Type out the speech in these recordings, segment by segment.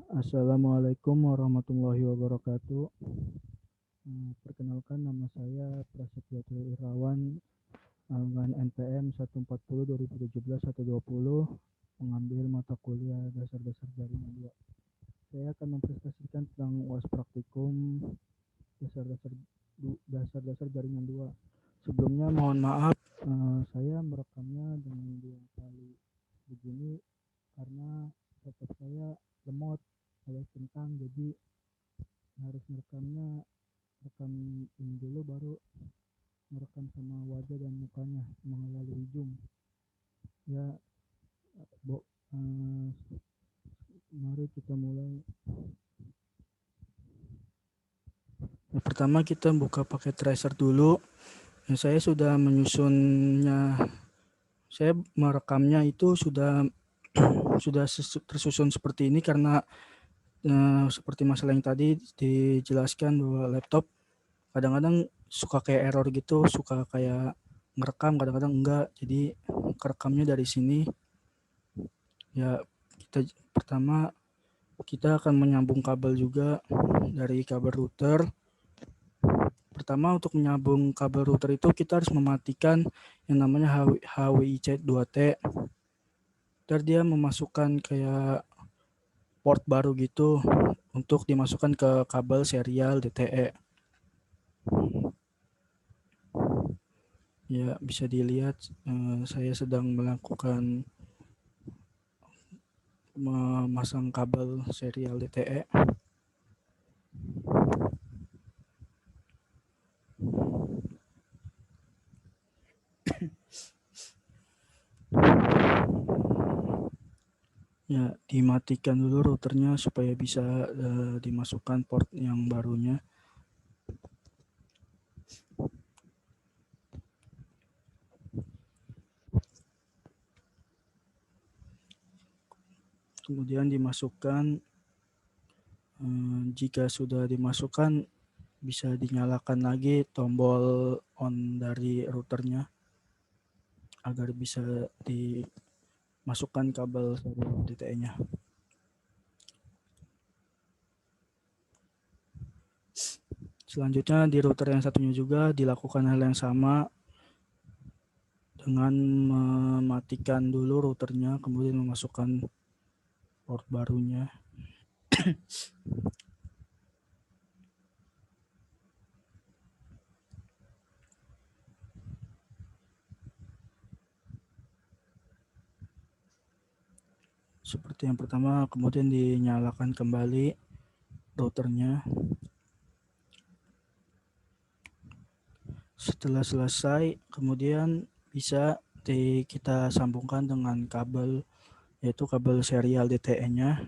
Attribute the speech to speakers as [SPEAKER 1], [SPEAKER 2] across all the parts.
[SPEAKER 1] Assalamualaikum warahmatullahi wabarakatuh. Perkenalkan nama saya Prasetyo Tri Irawan dengan NPM 140 2017 120 mengambil mata kuliah dasar-dasar jaringan 2. Saya akan mempresentasikan tentang UAS praktikum dasar-dasar dasar-dasar jaringan 2. Sebelumnya mohon maaf saya merekamnya dengan 2 kali begini karena laptop saya lemot alias kentang, jadi harus merekamnya rekam ini dulu baru merekam sama wajah dan mukanya melalui Zoom ya. Bo, uh, Mari kita mulai. Pertama kita buka pakai tracer dulu. Saya sudah menyusunnya, saya merekamnya itu sudah tersusun seperti ini karena seperti masalah yang tadi dijelaskan bahwa laptop kadang-kadang suka kayak error gitu, suka kayak ngerekam, kadang-kadang enggak. Jadi kerekamnya dari sini. Ya, pertama kita akan menyambung kabel juga dari kabel router. Pertama untuk menyambung kabel router itu kita harus mematikan yang namanya HWIC 2T. Ntar dia memasukkan kayak port baru gitu untuk dimasukkan ke kabel serial DTE. Ya, bisa dilihat saya sedang melakukan memasang kabel serial DTE. Ya, dimatikan dulu routernya supaya bisa dimasukkan port yang barunya. Kemudian dimasukkan, jika sudah dimasukkan bisa dinyalakan lagi tombol on dari routernya agar bisa dimasukkan kabel serial DTE-nya. Selanjutnya di router yang satunya juga dilakukan hal yang sama dengan mematikan dulu routernya, kemudian memasukkan port barunya. Seperti yang pertama, kemudian dinyalakan kembali routernya. Setelah selesai, kemudian bisa kita sambungkan dengan kabel, yaitu kabel serial DTE-nya.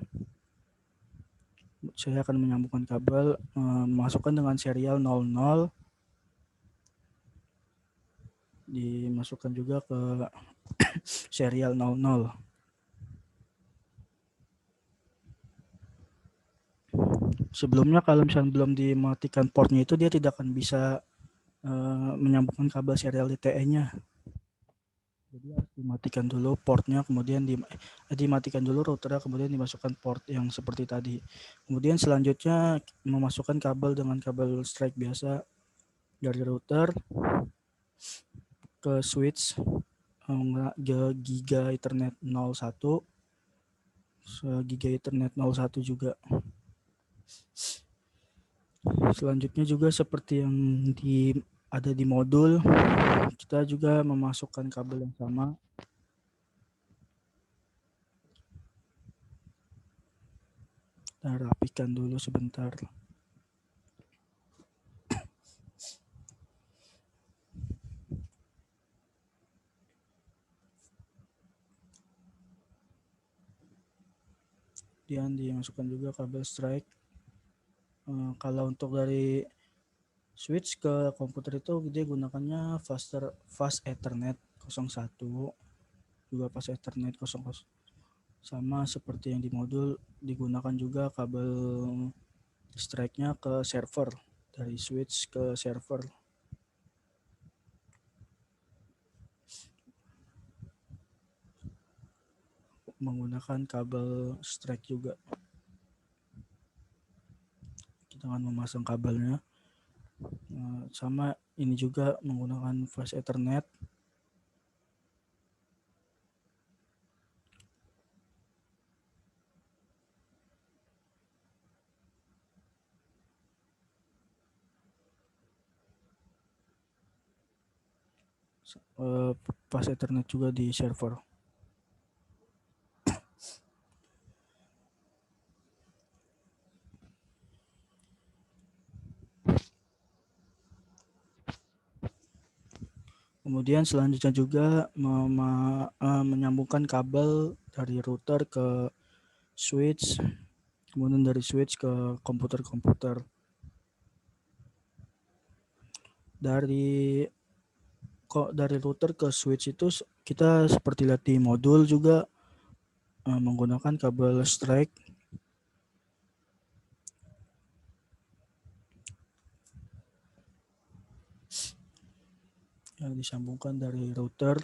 [SPEAKER 1] Saya akan menyambungkan kabel, masukkan dengan serial 00, dimasukkan juga ke serial 00. Sebelumnya kalau misalnya belum dimatikan portnya itu dia tidak akan bisa menyambungkan kabel serial DTE-nya. Jadi harus dimatikan dulu portnya, kemudian dimatikan dulu routernya, kemudian dimasukkan port yang seperti tadi. Kemudian selanjutnya memasukkan kabel dengan kabel strike biasa dari router ke switch Giga Ethernet 01, Giga Ethernet 01 juga. Selanjutnya juga seperti yang ada di modul, kita juga memasukkan kabel yang sama. Kita rapikan dulu sebentar. Kemudian dimasukkan juga kabel strike. Kalau untuk dari switch ke komputer itu dia gunakannya fast Ethernet 01, juga fast Ethernet 00. Sama seperti yang di modul, digunakan juga kabel strike-nya ke server, dari switch ke server. Menggunakan kabel strike juga. dengan memasang kabelnya. Sama ini juga menggunakan flash Ethernet. Flash Ethernet juga di server. Kemudian selanjutnya juga menyambungkan kabel dari router ke switch, kemudian dari switch ke komputer-komputer. Dari router ke switch itu kita seperti lihat di modul juga menggunakan kabel strike yang disambungkan dari router.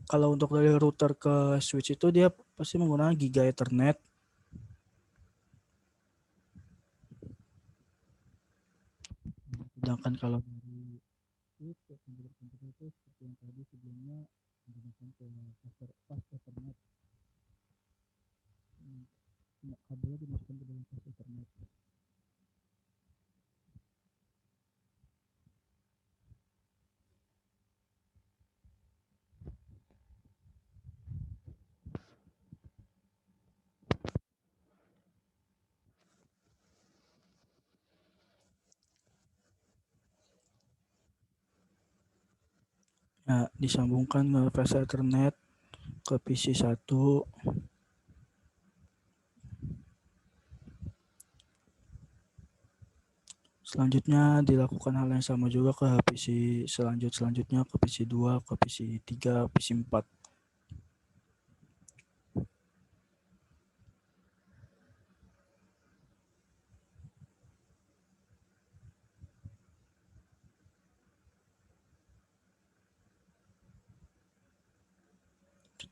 [SPEAKER 1] Kalau untuk dari router ke switch itu dia pasti menggunakan Giga Ethernet. Sedangkan kalau dari switch ke komputer-komputer itu seperti yang tadi sebelumnya menggunakan ke fast Ethernet. Kabelnya dimasukkan ke dalam fast Ethernet. Nah, disambungkan ke fast Ethernet ke PC 1. Selanjutnya dilakukan hal yang sama juga ke PC selanjutnya ke PC 2, ke PC 3, PC 4.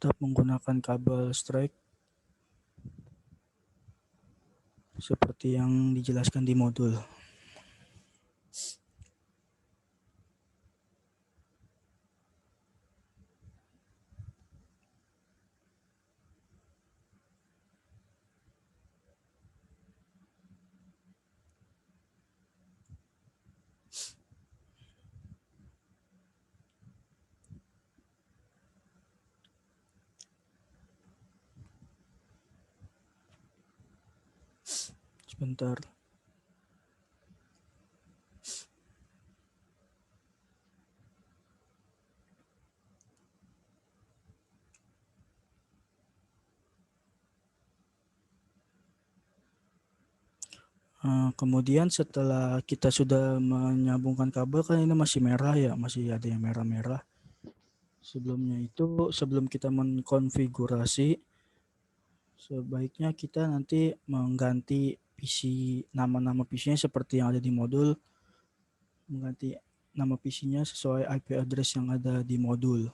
[SPEAKER 1] Tetap menggunakan kabel strike seperti yang dijelaskan di modul. Sebentar. Kemudian setelah kita sudah menyambungkan kabel, kan ini masih merah ya, masih ada yang merah-merah. Sebelum kita mengkonfigurasi, sebaiknya kita nanti mengganti nama-nama PC-nya seperti yang ada di modul, mengganti nama PC-nya sesuai IP address yang ada di modul.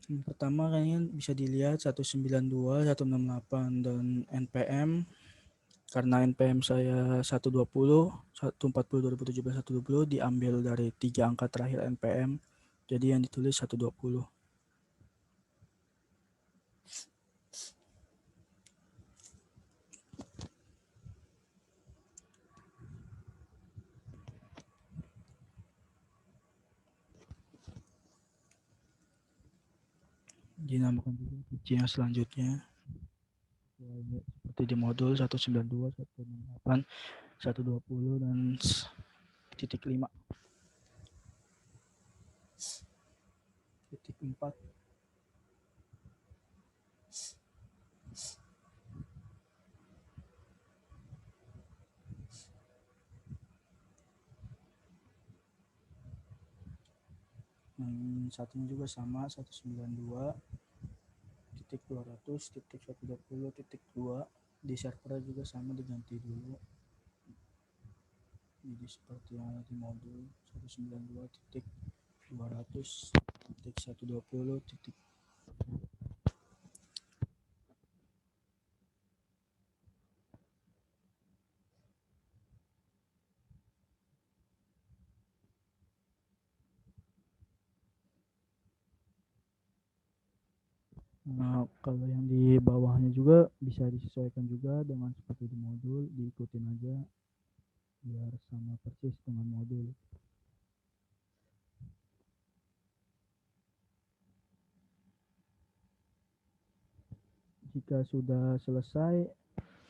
[SPEAKER 1] Yang pertama kalian bisa dilihat 192, 168 dan NPM. Karena NPM saya 120, 140 2017 120 diambil dari 3 angka terakhir NPM. Jadi yang ditulis 120. Dinamakan juga PC yang selanjutnya seperti di modul 192, 168, 120 dan titik 5, titik 4. Satunya juga sama 192 titik 200 titik 120 titik 2. Di server juga sama, diganti dulu. Jadi seperti yang ada di modul 192.200.120. Nah, kalau yang di bawahnya juga bisa disesuaikan juga dengan seperti di modul, diikutin aja biar sama persis dengan modul. Jika sudah selesai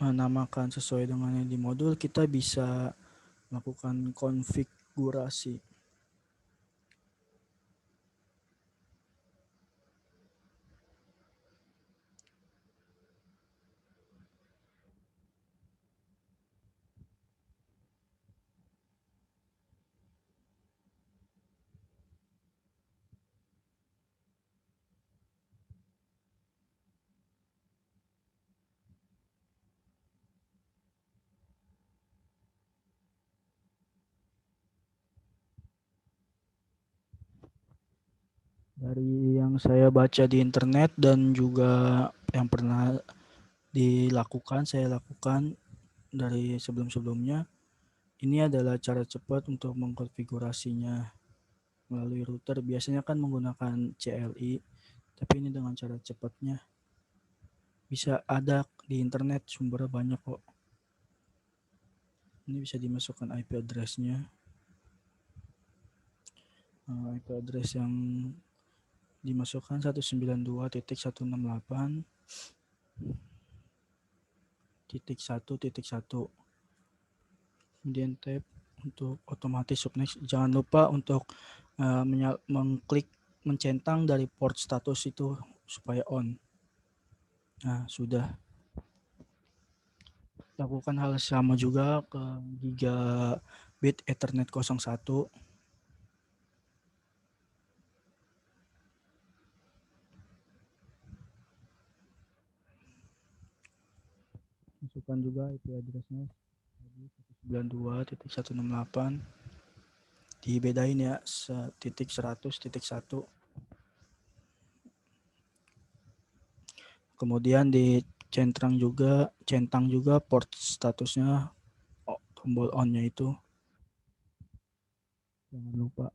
[SPEAKER 1] menamakan sesuai dengan yang di modul, kita bisa melakukan konfigurasi. Dari yang saya baca di internet dan juga yang pernah saya lakukan dari sebelum-sebelumnya, ini adalah cara cepat untuk mengkonfigurasinya melalui router. Biasanya kan menggunakan CLI, tapi ini dengan cara cepatnya. Bisa ada di internet, sumbernya banyak kok. Ini bisa dimasukkan IP address-nya. IP address yang dimasukkan 192.168.1.1. Kemudian tab untuk otomatis subnext. Jangan lupa untuk mengklik mencentang dari port status itu supaya on. Nah, sudah. Lakukan hal sama juga ke gigabit Ethernet 01. Masukkan juga IP address-nya 192.168. Dibedain ya, titik 100.1. Kemudian centang juga port statusnya, tombol on-nya itu. Jangan lupa.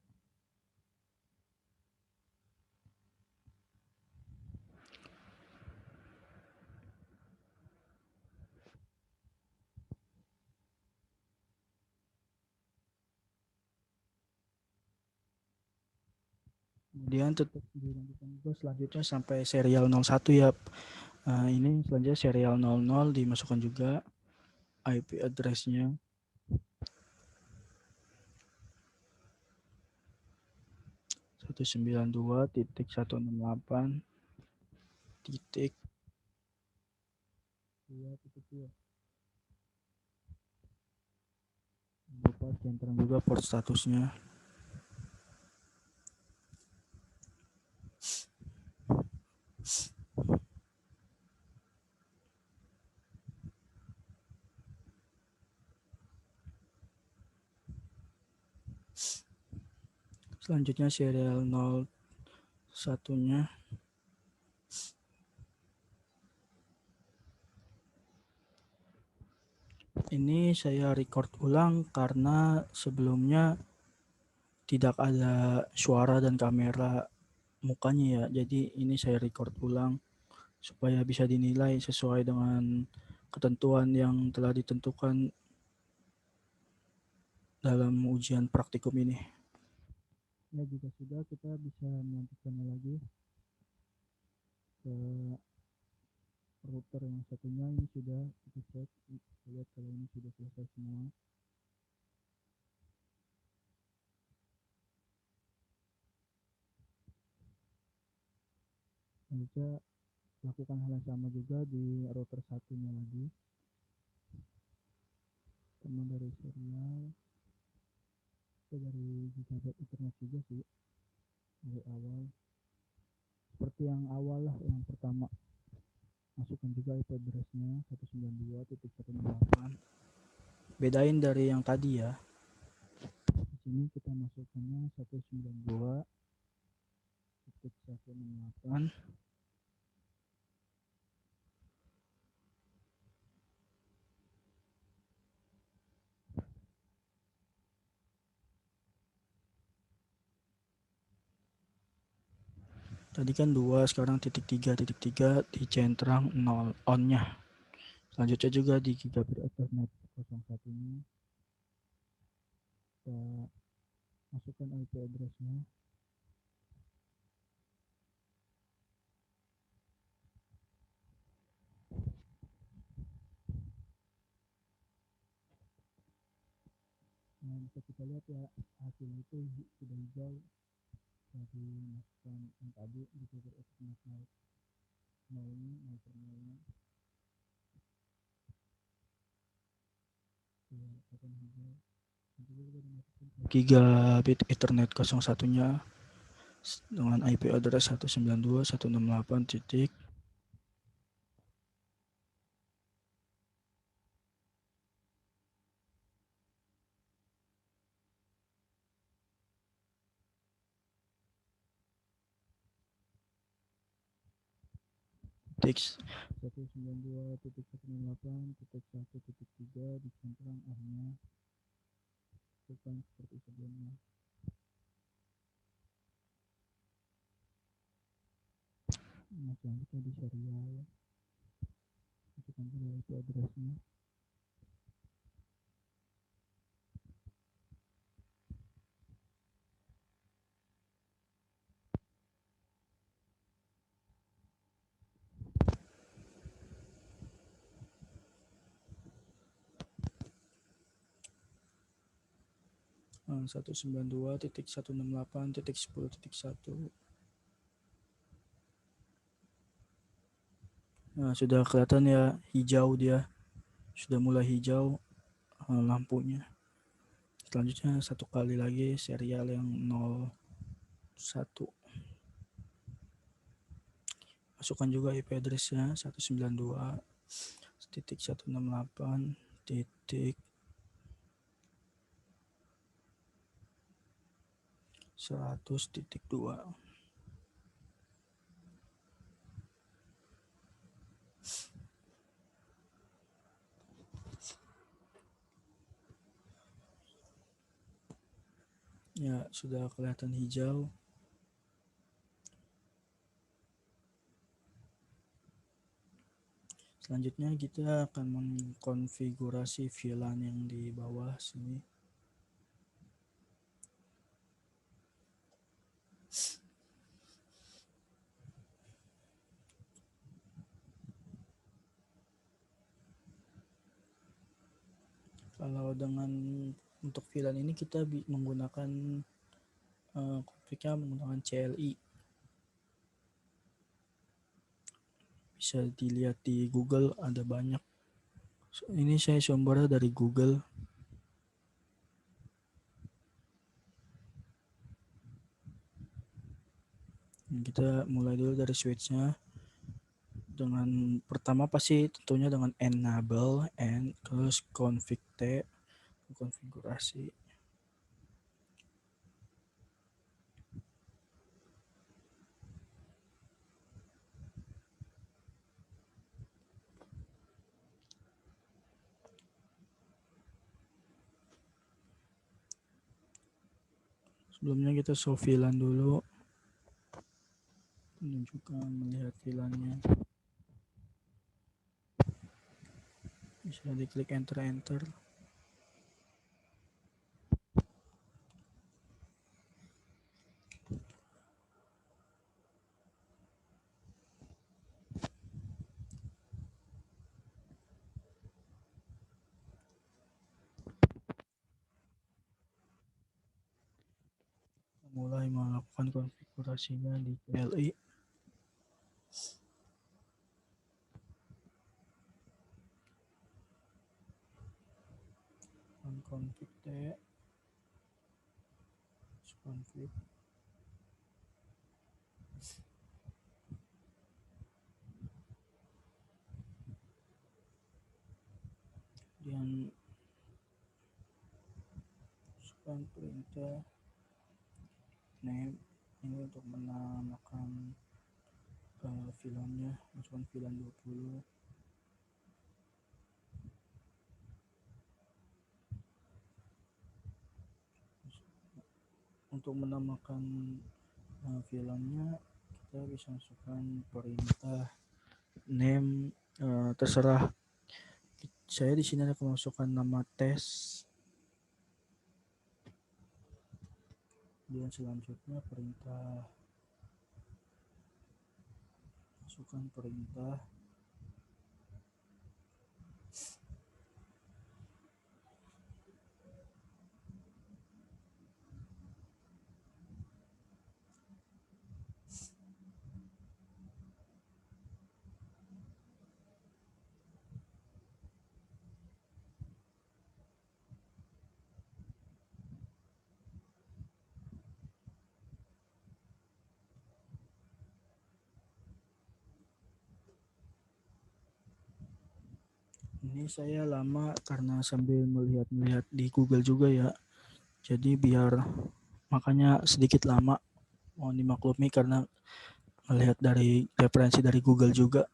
[SPEAKER 1] Kemudian tetap dilanjutkan juga selanjutnya sampai serial 01 ya. Ini selanjutnya serial 00 dimasukkan juga IP address-nya. Satu 192.168 titik 2.2. Lupa centang juga port statusnya. Selanjutnya serial 01-nya. Ini saya record ulang karena sebelumnya tidak ada suara dan kamera mukanya ya. Jadi ini saya record ulang supaya bisa dinilai sesuai dengan ketentuan yang telah ditentukan dalam ujian praktikum ini. Ya, jika sudah, kita bisa melanjutkannya lagi ke router yang satunya. Ini sudah kita cek, kita lihat kalau ini sudah selesai semua. Selanjutnya lakukan hal yang sama juga di router satunya lagi, sama dari serial, dari gigabit internet juga sih, dari awal seperti yang awal lah, yang pertama. Masukkan juga IP address-nya 192.168. Bedain dari yang tadi ya. sini kita masukkannya 192.168. Tadi kan 2, sekarang titik 3 dicentrang 0 on-nya. Selanjutnya juga di gigabit Ethernet 01-nya kita masukkan IP address-nya. Nah, bisa kita lihat ya, hasilnya itu sudah hijau dari masukan yang tadi di gigabit Ethernet 0 ini, 0 per 0-nya. Gigabit Ethernet 01-nya dengan IP address 192.168 titik titik 192.168.1.3 dicentrang R-nya bukan seperti sebelumnya. Nah, selanjutnya di serial masukkan juga IP address-nya. Nah, 192.168.10.1. Nah, sudah kelihatan ya, hijau dia. Sudah mulai hijau lampunya. Selanjutnya satu kali lagi serial yang 01. Masukkan juga IP address-nya 192.168.100.2. Ya, sudah kelihatan hijau. Selanjutnya kita akan mengkonfigurasi VLAN yang di bawah sini. Kalau untuk VLAN ini kita menggunakan konfignya menggunakan CLI. Bisa dilihat di Google, ada banyak. Ini saya sumbernya dari Google. Kita mulai dulu dari switch-nya. Dengan pertama pasti tentunya dengan enable and terus config T, konfigurasi. Sebelumnya kita show VLAN dulu, menunjukkan melihat VLAN-nya. Bisa diklik enter. Mulai melakukan konfigurasinya di CLI. Config T, config. Kemudian masukkan perintah name ini untuk menamakan VLAN-nya, masukkan VLAN 20. Untuk menamakan VLAN-nya kita bisa masukkan perintah name, terserah. Saya di sini akan masukkan nama tes. Dan selanjutnya perintah, masukkan perintah ini. Saya lama karena sambil melihat-lihat di Google juga ya, jadi biar makanya sedikit lama, mohon dimaklumi karena melihat dari referensi dari Google juga.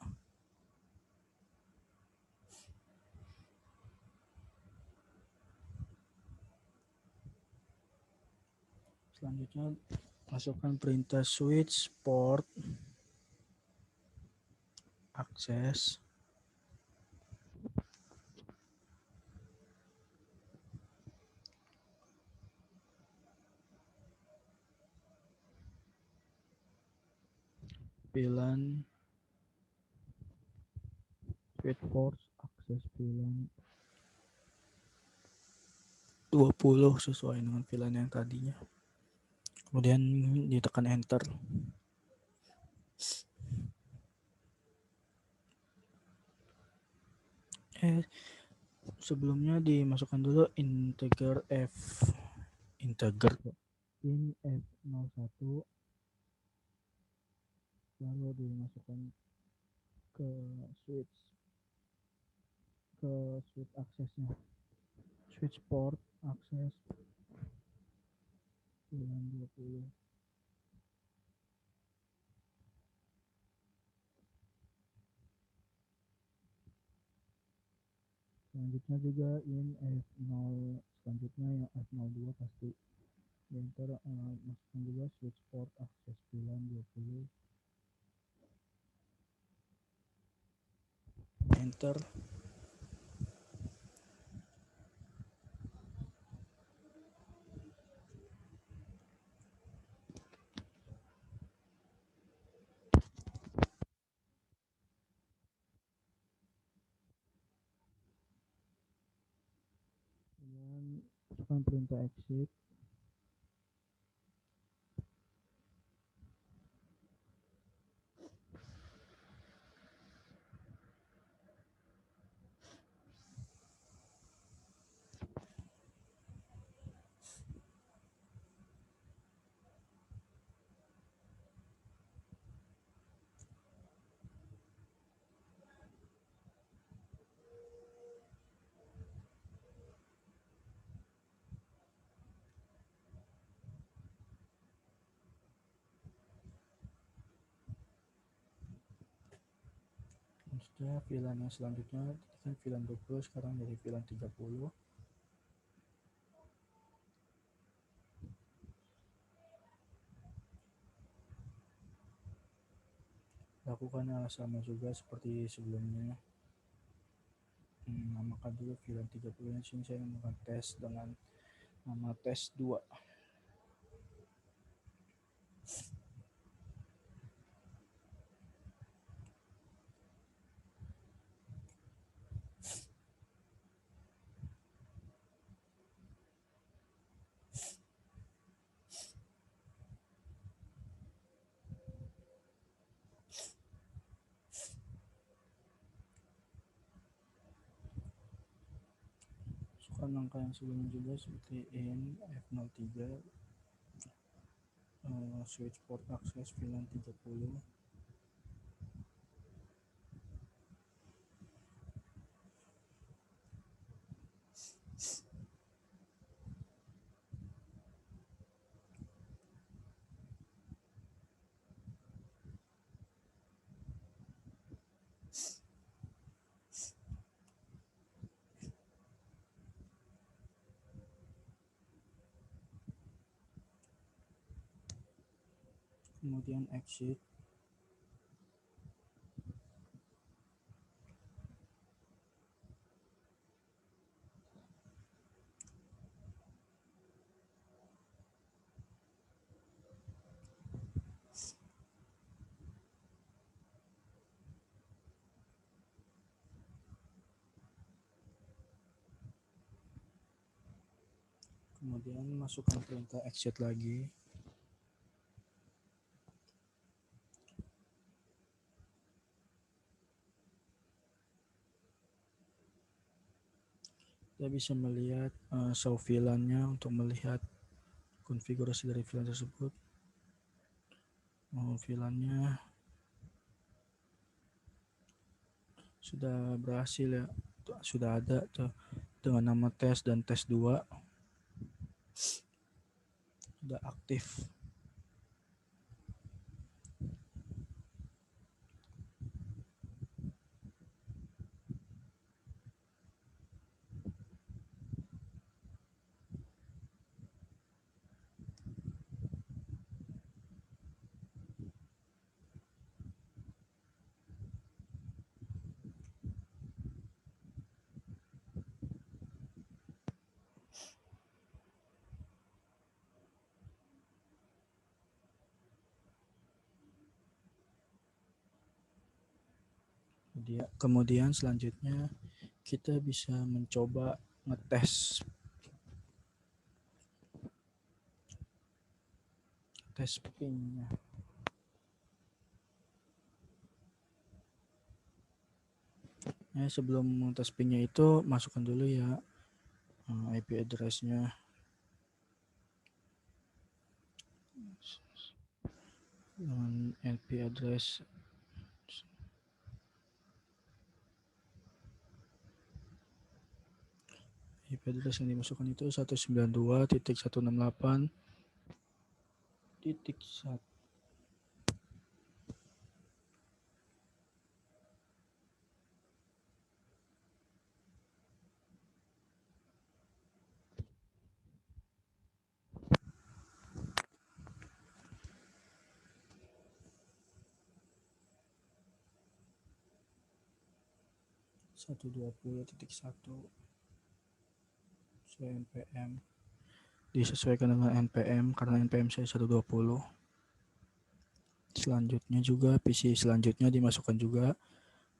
[SPEAKER 1] Selanjutnya masukkan perintah switch port akses VLAN switch port akses VLAN 20 sesuai dengan VLAN yang tadinya. Kemudian ditekan enter. Sebelumnya dimasukkan dulu integer in F01, lalu dimasukkan ke switch aksesnya, switch port akses VLAN 20. Selanjutnya juga in F0, selanjutnya yang F02 pasti enter. Masukkan juga switch port akses VLAN 20, enter. Kemudian masukkan perintah exit. Setelah VLAN yang selanjutnya kan VLAN 20 sekarang jadi VLAN 30. Lakukan hal sama juga seperti sebelumnya. Namakan dulu VLAN 30. Di sini saya namakan tes dengan nama tes 2. Masukkan angka yang sebelumnya juga seperti in F03, switch port akses VLAN 30. kemudian exit. Kemudian masukkan perintah exit lagi. Kita bisa melihat show VLAN-nya untuk melihat konfigurasi dari VLAN tersebut. VLAN-nya sudah berhasil ya, sudah ada tuh dengan nama tes dan tes 2 sudah aktif. Kemudian selanjutnya kita bisa mencoba ngetes pingnya. Sebelum ngetes pingnya itu masukkan dulu ya IP address-nya. Dengan IP address IP address yang dimasukkan itu 192.168.1. Satu 20.1 sesuai NPM, disesuaikan dengan NPM karena NPM saya 120. Selanjutnya juga PC selanjutnya dimasukkan juga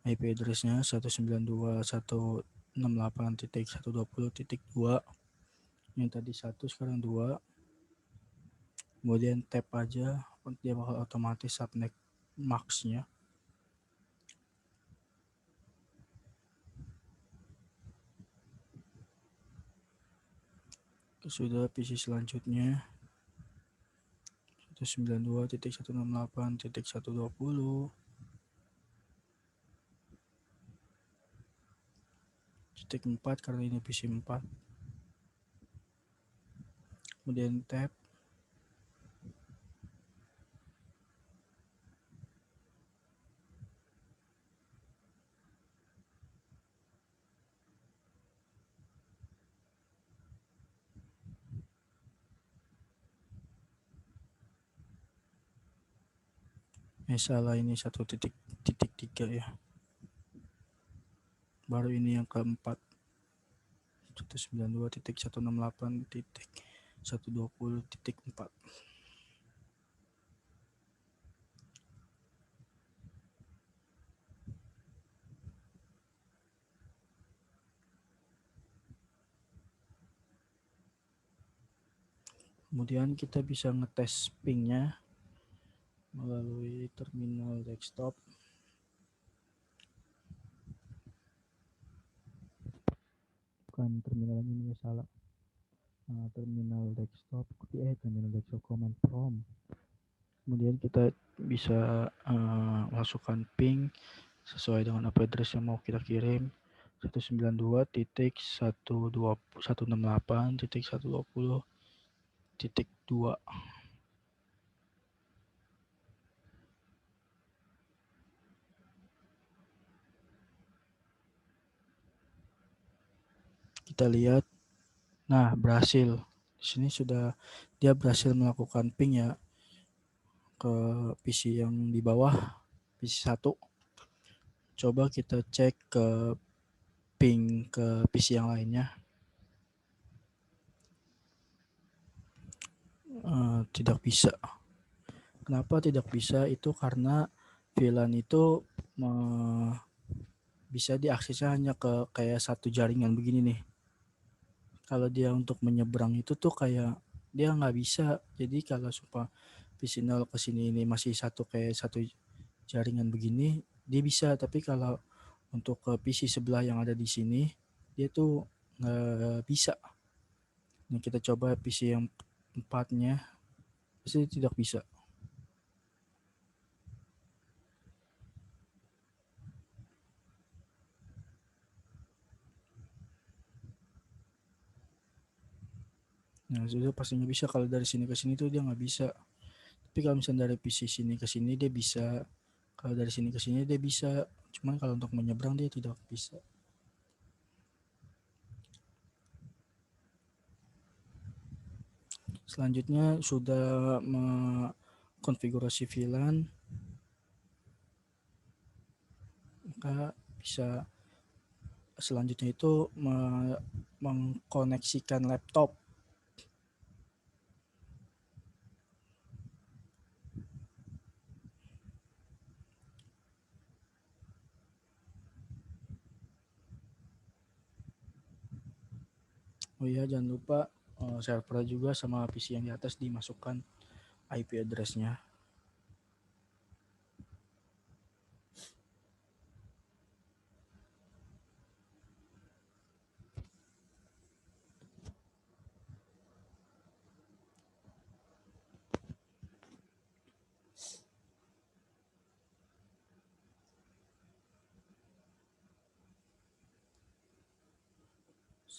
[SPEAKER 1] IP address-nya 192.168.120.2. yang tadi 1 sekarang 2. Kemudian tab aja, dia bakal otomatis subnet max-nya. Sudah PC selanjutnya 192.168.120.4 karena ini PC 4. Kemudian tab salah, ini 1.3 ya, baru ini yang keempat 192.168.120.4. Kemudian kita bisa ngetes pingnya melalui terminal desktop. Bukan terminal ini, salah. Terminal desktop command prompt. Kemudian kita bisa masukkan ping sesuai dengan IP address yang mau kita kirim, 192.168.120.2. Kita lihat, nah berhasil. Di sini sudah dia berhasil melakukan ping ya. ke PC yang di bawah, PC 1. Coba kita cek ke ping ke PC yang lainnya. Tidak bisa. Kenapa tidak bisa? Itu karena VLAN itu bisa diaksesnya hanya ke kayak satu jaringan begini nih. Kalau dia untuk menyeberang itu tuh kayak dia nggak bisa. Jadi kalau supaya PC 0 ke sini ini masih kayak satu jaringan begini, dia bisa. Tapi kalau untuk ke PC sebelah yang ada di sini, dia tuh nggak bisa. Nah, kita coba PC yang empatnya, pasti tidak bisa. Nah, itu pastinya bisa. Kalau dari sini ke sini tuh dia nggak bisa. Tapi kalau misalnya dari PC sini ke sini dia bisa. Kalau dari sini ke sini dia bisa. Cuman kalau untuk menyeberang dia tidak bisa. Selanjutnya sudah mengkonfigurasi VLAN, maka bisa selanjutnya itu mengkoneksikan laptop. Oh iya, jangan lupa server juga sama PC yang di atas dimasukkan IP address-nya.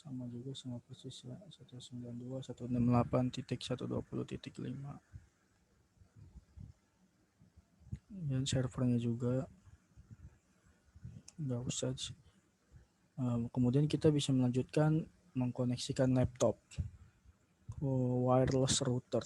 [SPEAKER 1] Sama juga sama persis ya, 192.168.120.5. Dan servernya juga nggak usah. Kemudian kita bisa melanjutkan mengkoneksikan laptop ke wireless router.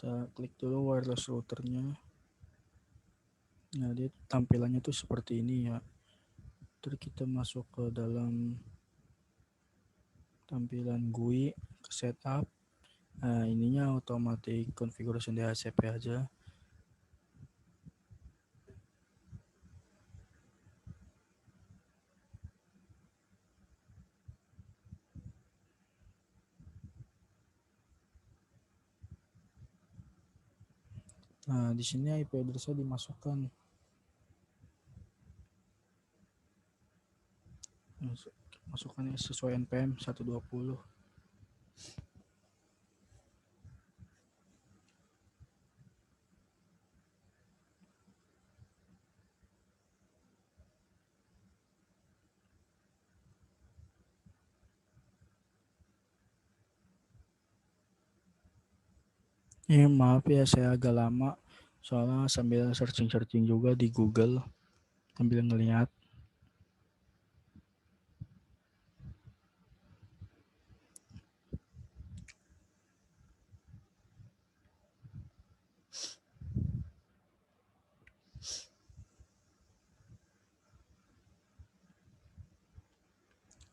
[SPEAKER 1] Kita klik dulu wireless routernya. Nah, dia tampilannya tuh seperti ini ya. Terus kita masuk ke dalam tampilan GUI, ke setup. Nah, ininya automatic configuration DHCP aja. Nah, di sini IP address-nya dimasukkan. Masukkan sesuai NPM 120. Maaf ya, saya agak lama soalnya sambil searching juga di Google sambil ngelihat.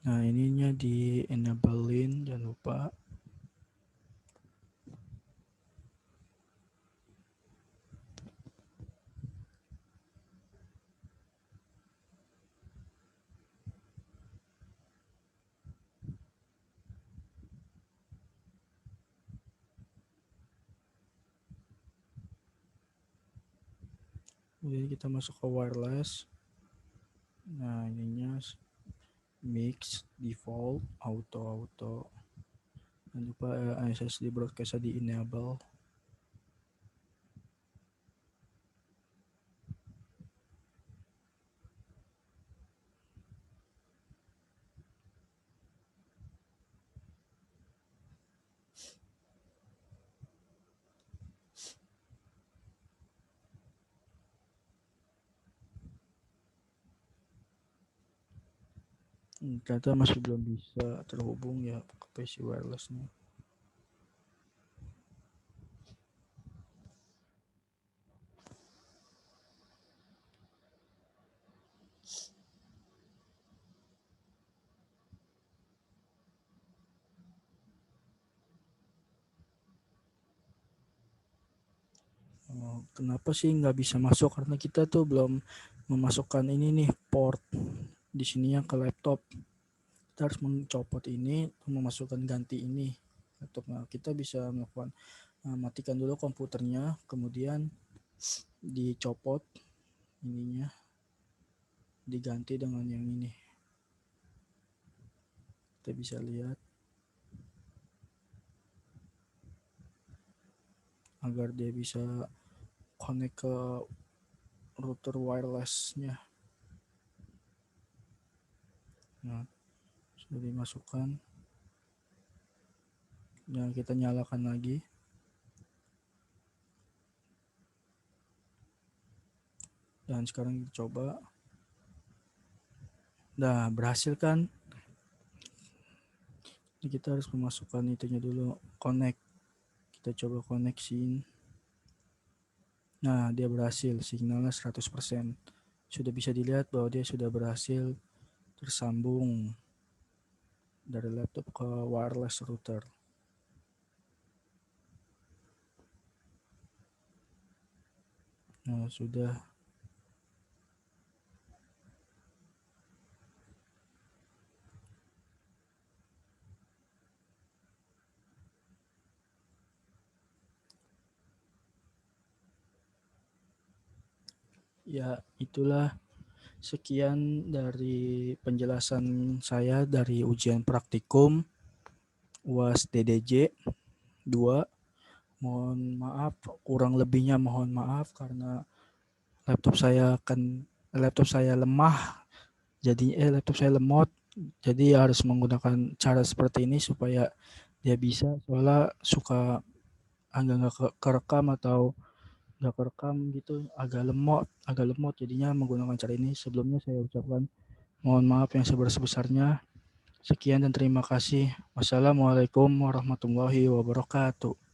[SPEAKER 1] Nah, ininya di enablein, jangan lupa. Kemudian kita masuk ke wireless. Nah, ininya mix, default, auto. Jangan lupa SSD broadcast di enable. Ternyata masih belum bisa terhubung ya ke PC wirelessnya. Kenapa sih nggak bisa masuk? Karena kita tuh belum memasukkan ini nih port di sininya ke laptop. Kita harus mencopot ini, memasukkan ganti ini laptop. Nah, kita bisa melakukan matikan dulu komputernya, kemudian dicopot ininya, diganti dengan yang ini. Kita bisa lihat agar dia bisa connect ke router wirelessnya. Nah, sudah dimasukkan. Nah, kita nyalakan lagi. Dan sekarang kita coba. Nah, berhasil kan? Ini kita harus memasukkan itunya dulu, connect. Kita coba koneksiin. Nah, dia berhasil, sinyalnya 100%. Sudah bisa dilihat bahwa dia sudah berhasil tersambung dari laptop ke wireless router. Nah, sudah. Ya, itulah sekian dari penjelasan saya dari ujian praktikum UAS DDJ 2. Mohon maaf, kurang lebihnya mohon maaf karena laptop saya lemah. Jadi laptop saya lemot. Jadi harus menggunakan cara seperti ini supaya dia bisa, soalnya suka agak nggak kerekam atau nggak kerekam gitu, agak lemot jadinya menggunakan cara ini. Sebelumnya saya ucapkan mohon maaf yang sebesar-besarnya. Sekian dan terima kasih. Wassalamualaikum warahmatullahi wabarakatuh.